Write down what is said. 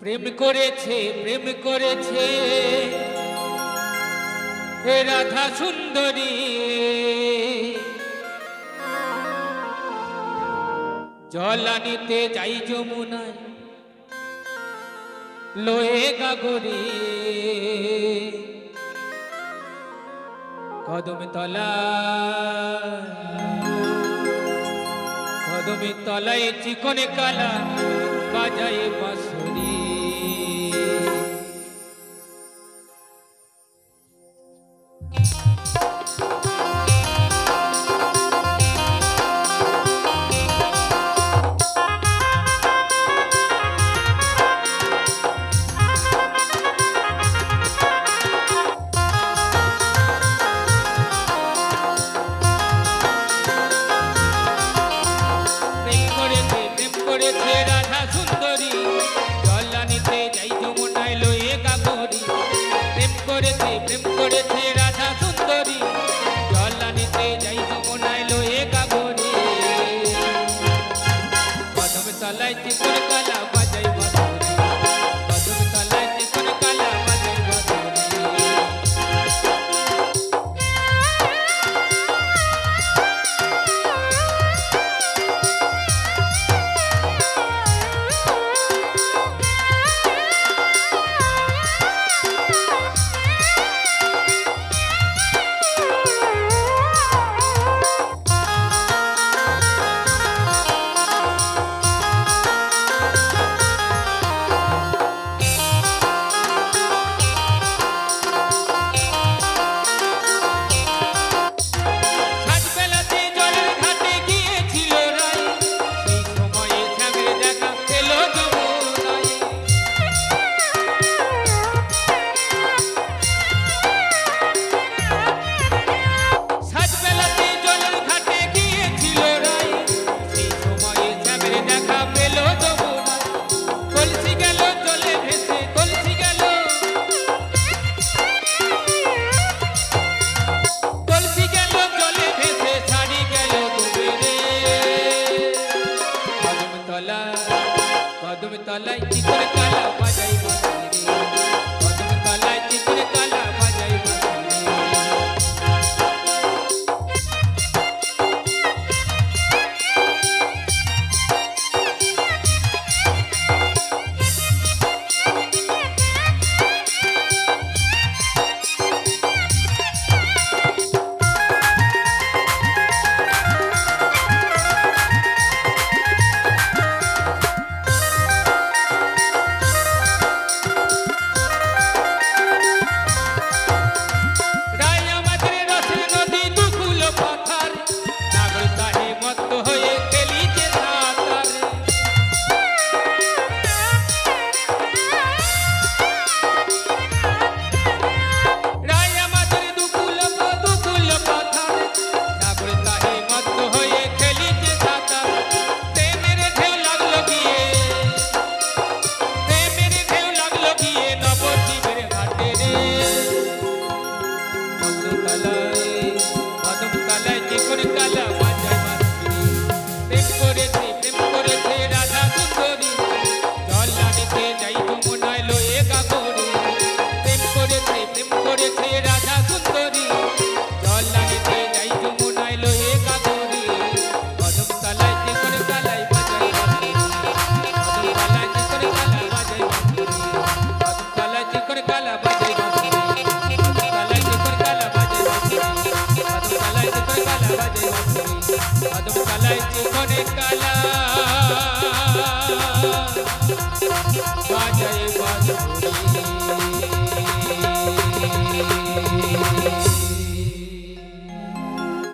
প্রেম করেছে হে রাধা সুন্দরী জল আনিতে যাই যমুনায় লয়ে গাগরে কদমে তলায় চিকনে কালা বাজায় বাঁশরি রাধা সুন্দরী জল আনিতে যাই যমুনায় লয়ে গাগরি প্রেম করেছে রাধা সুন্দরী জল আনিতে যাই যমুনায় লয়ে গাগরি কদমে তলায় চিকন কালা বাজাই বাঁশরি কদমে তলায় চিকন কালা বাজাই বাঁশরি কদমে তলায় চিকন কালা বাজাই বাঁশরি কদমে তলায় চিকন কালা বাজাই বাঁশরি কদম তলায় চিকন কালা